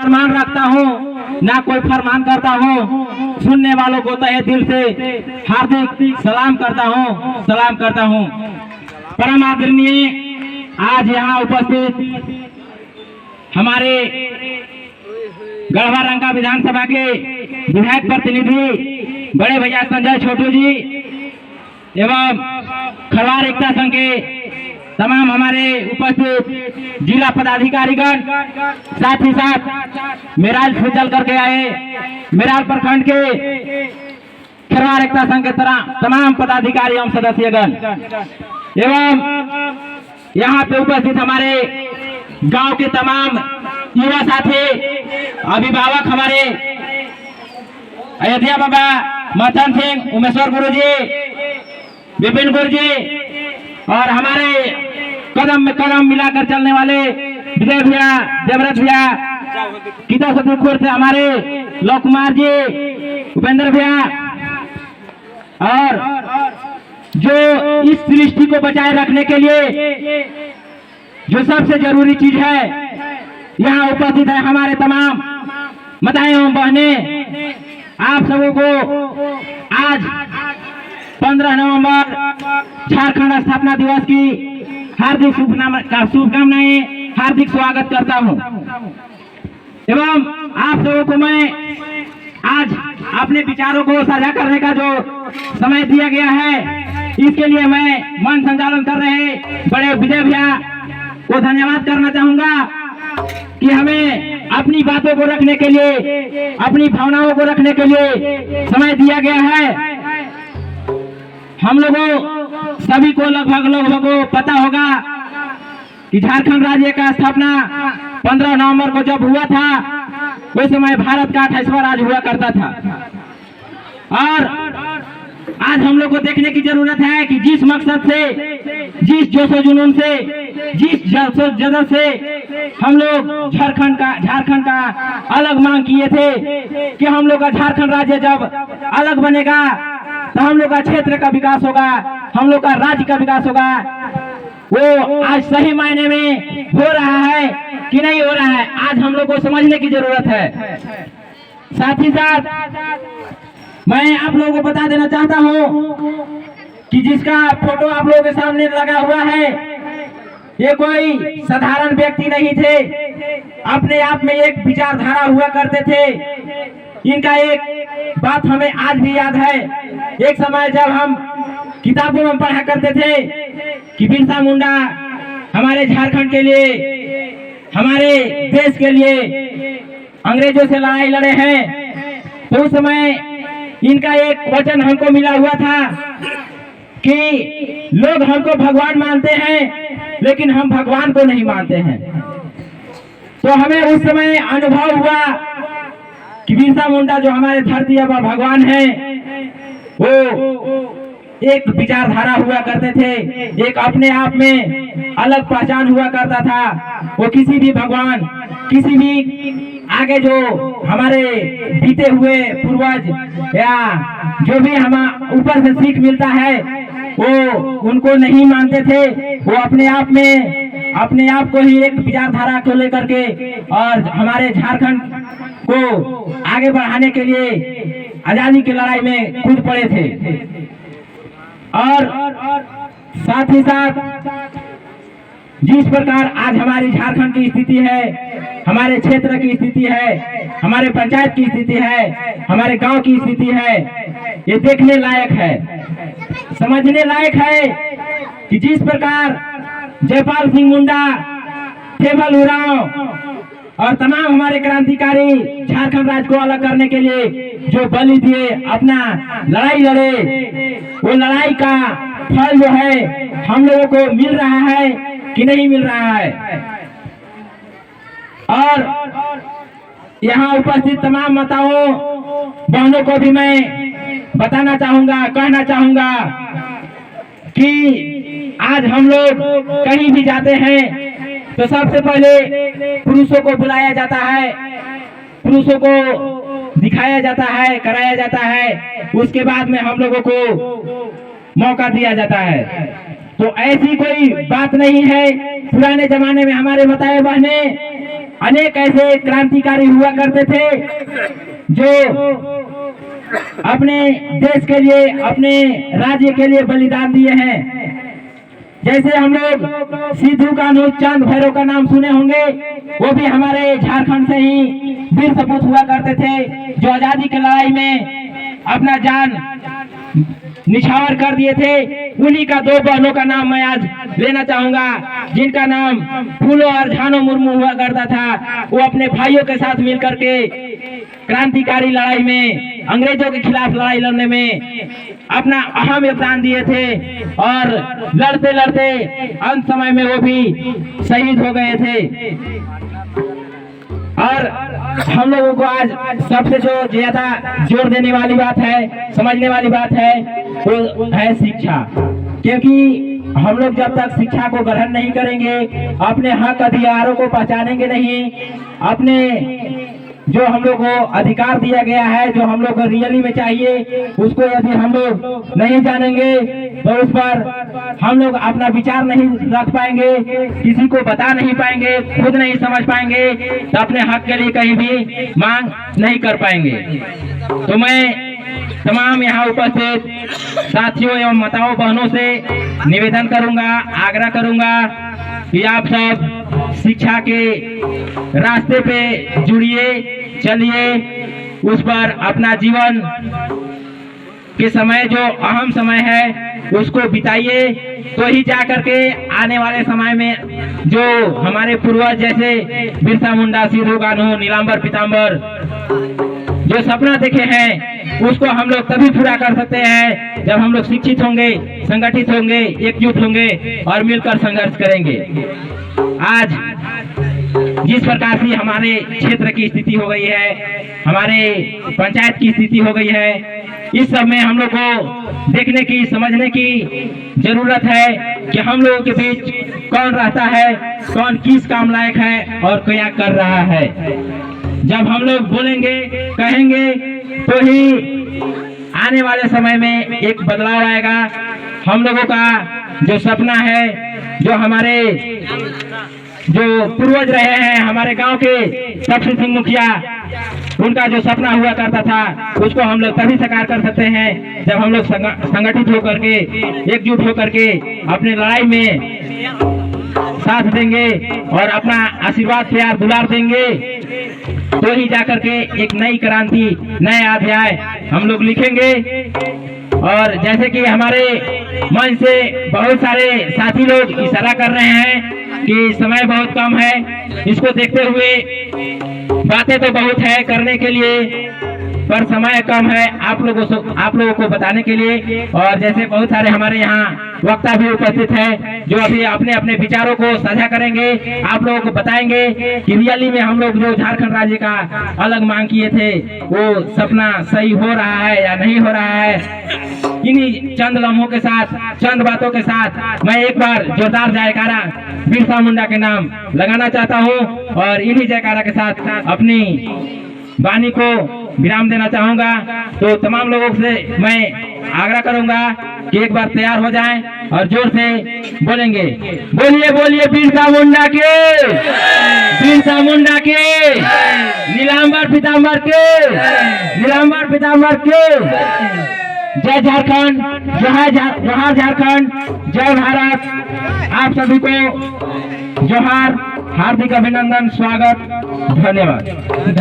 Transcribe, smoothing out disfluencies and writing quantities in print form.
अरमान रखता हूँ, ना कोई फरमान करता हूँ। सुनने वालों को तहे दिल से हार्दिक सलाम करता हूँ। परम आदरणीय आज यहाँ उपस्थित हमारे गढ़वा रंका विधानसभा के विधायक प्रतिनिधि बड़े भैया संजय छोटू जी एवं खरवार एकता संघ के तमाम हमारे उपस्थित जिला पदाधिकारीगण, साथ ही साथ मेराल से चल करके आए मेराल प्रखंड के खरवार एकता संघ के तमाम पदाधिकारी एवं सदस्यगण एवं यहाँ पे उपस्थित हमारे गांव के तमाम युवा साथी, अभिभावक, हमारे अयोध्या बाबा, मथन सिंह, उमेश्वर गुरु जी, विपिन गुरु जी और हमारे कदम में कदम मिलाकर चलने वाले विजय भैया, देवरथ भैया, गीता सतुखपुर से हमारे लोक कुमार जी, उपेंद्र भैया, और जो इस सृष्टि को बचाए रखने के लिए जो सबसे जरूरी चीज है, यहाँ उपस्थित है हमारे तमाम माताएं एवं बहनें। आप सबों को आज 15 नवंबर झारखंड स्थापना दिवस की हार्दिक शुभकामनाएं, हार्दिक स्वागत करता हूं एवं आप सबों को मैं आज अपने विचारों को साझा करने का जो समय दिया गया है, इसके लिए मैं मन संचालन कर रहे बड़े विजय भैया को धन्यवाद करना चाहूंगा कि हमें अपनी बातों को रखने के लिए, अपनी भावनाओं को रखने के लिए समय दिया गया है। हम लोगों सभी को लगभग को पता होगा कि झारखंड राज्य का स्थापना 15 नवंबर को जब हुआ था, उस समय भारत का 28वां राज्य हुआ करता था। और आज हम लोग को देखने की जरूरत है कि जिस मकसद से, जिस जोश जुनून से, जिस जज्बे से हम लोग झारखंड का अलग मांग किए थे कि हम लोग का झारखंड राज्य जब अलग बनेगा तो हम लोग का क्षेत्र का विकास होगा, हम लोग का राज्य का विकास होगा, वो आज सही मायने में हो रहा है कि नहीं हो रहा है, आज हम लोग को समझने की जरूरत है। साथ ही साथ मैं आप लोगों को बता देना चाहता हूं कि जिसका फोटो आप लोगों के सामने लगा हुआ है, ये कोई साधारण व्यक्ति नहीं थे, अपने आप में एक विचारधारा हुआ करते थे। इनका एक बात हमें आज भी याद है। एक समय जब हम किताबों में पढ़ा करते थे कि बिरसा मुंडा हमारे झारखंड के लिए, हमारे देश के लिए अंग्रेजों से लड़ाई लड़े हैं, तो उस समय इनका एक वचन हमको मिला हुआ था कि लोग हमको भगवान मानते हैं लेकिन हम भगवान को नहीं मानते हैं। तो हमें उस समय अनुभव हुआ कि बिरसा मुंडा जो हमारे धरती आबा भगवान है, वो एक विचारधारा हुआ करते थे, एक अपने आप में अलग पहचान हुआ करता था। वो किसी भी भगवान, किसी भी आगे जो हमारे बीते हुए पूर्वज या जो भी हम ऊपर से सीख मिलता है, वो उनको नहीं मानते थे। वो अपने आप में, अपने आप को ही एक विचारधारा को लेकर के और हमारे झारखंड को आगे बढ़ाने के लिए आजादी की लड़ाई में कूद पड़े थे। और साथ ही साथ जिस प्रकार आज हमारी झारखंड की स्थिति है, हमारे क्षेत्र की स्थिति है, हमारे पंचायत की स्थिति है, हमारे गांव की स्थिति है, ये देखने लायक है, समझने लायक है कि जिस प्रकार जयपाल सिंह मुंडा, थेवल उरांव और तमाम हमारे क्रांतिकारी झारखंड राज्य को अलग करने के लिए जो बलि दिए, अपना लड़ाई लड़े, वो लड़ाई का फल जो है हम लोगों को मिल रहा है कि नहीं मिल रहा है। और यहाँ उपस्थित तमाम माताओं बहनों को भी मैं बताना चाहूंगा, कहना चाहूंगा कि आज हम लोग कहीं भी जाते हैं तो सबसे पहले पुरुषों को बुलाया जाता है, पुरुषों को दिखाया जाता है, कराया जाता है, उसके बाद में हम लोगों को मौका दिया जाता है। तो ऐसी कोई बात नहीं है। पुराने जमाने में हमारे माताएं बहनें अनेक ऐसे क्रांतिकारी हुआ करते थे जो अपने देश के लिए, अपने राज्य के लिए बलिदान दिए हैं। जैसे हम लोग सिद्धू कान्हू चांद भैरव का नाम सुने होंगे, वो भी हमारे झारखंड से ही वीर सपूत हुआ करते थे, जो आजादी की लड़ाई में अपना जान निछावर कर दिए थे। उन्हीं का दो बहनों का नाम मैं आज लेना चाहूंगा, जिनका नाम फूलो और झानो मुर्मू हुआ करता था। वो अपने भाइयों के साथ मिलकर के क्रांतिकारी लड़ाई में, अंग्रेजों के खिलाफ लड़ाई लड़ने में अपना अहम योगदान दिए थे और लड़ते लड़ते अंत समय में वो भी शहीद हो गए थे। और हम लोगों को आज सबसे जो ज्यादा जोर देने वाली बात है, समझने वाली बात है, वो है शिक्षा। क्योंकि हम लोग जब तक शिक्षा को ग्रहण नहीं करेंगे, अपने हक अधिकारों को पहचानेंगे नहीं, अपने जो हम लोग को अधिकार दिया गया है, जो हम लोग को रियली में चाहिए, उसको यदि हम लोग नहीं जानेंगे तो उस पर हम लोग अपना विचार नहीं रख पाएंगे, किसी को बता नहीं पाएंगे, खुद नहीं समझ पाएंगे, तो अपने हक के लिए कहीं भी मांग नहीं कर पाएंगे। तो मैं तमाम यहाँ उपस्थित साथियों एवं माताओं बहनों से निवेदन करूंगा, आग्रह करूंगा कि आप सब शिक्षा के रास्ते पे जुड़िए, चलिए, उस पर अपना जीवन के समय जो अहम समय है उसको बिताइए। तो ही जा करके आने वाले समय में जो हमारे पूर्वज जैसे बिरसा मुंडा, सिद्धू कान्हू, नीलांबर पीताम्बर जो सपना देखे हैं, उसको हम लोग तभी पूरा कर सकते हैं जब हम लोग शिक्षित होंगे, संगठित होंगे, एकजुट होंगे और मिलकर संघर्ष करेंगे। आज जिस प्रकार से हमारे क्षेत्र की स्थिति हो गई है, हमारे पंचायत की स्थिति हो गई है, इस सब में हम लोग को देखने की, समझने की जरूरत है कि हम लोगों के बीच कौन रहता है, कौन किस काम लायक है और क्या कर रहा है। जब हम लोग बोलेंगे, कहेंगे, तो ही आने वाले समय में एक बदलाव आएगा। हम लोगों का जो सपना है, जो हमारे जो पूर्वज रहे हैं, हमारे गांव के सबसे सिंह मुखिया, उनका जो सपना हुआ करता था, उसको हम लोग तभी साकार कर सकते हैं जब हम लोग संगठित होकर के, एकजुट होकर के अपने लड़ाई में साथ देंगे और अपना आशीर्वाद, प्यार, दुलार देंगे। तो ही जाकर के एक नई क्रांति, नया अध्याय हम लोग लिखेंगे। और जैसे कि हमारे मंच से बहुत सारे साथी लोग इशारा कर रहे हैं कि समय बहुत कम है, इसको देखते हुए बातें तो बहुत है करने के लिए, पर समय कम है आप लोगों को बताने के लिए। और जैसे बहुत सारे हमारे यहाँ वक्ता भी उपस्थित है जो अभी अपने अपने विचारों को साझा करेंगे, आप लोगों को बताएंगे कि रियली में हम लोग जो झारखंड राज्य का अलग मांग किए थे, वो सपना सही हो रहा है या नहीं हो रहा है। इन्हीं चंद लम्हों के साथ, चंद बातों के साथ मैं एक बार जोरदार जयकारा बिरसा मुंडा के नाम लगाना चाहता हूँ और इन्हीं जयकारा के साथ अपनी वाणी को विराम देना चाहूंगा। तो तमाम लोगों से मैं आग्रह करूंगा कि एक बार तैयार हो जाएं और जोर से बोलेंगे, बोलिए बोलिए बिरसा मुंडा के, बिरसा मुंडा के, नीलांबर पीताम्बर के, नीलांबर पीताम्बर के। जय झारखंड, जोहार झारखंड, जय भारत। आप सभी को जोहार, हार्दिक अभिनंदन, स्वागत, धन्यवाद।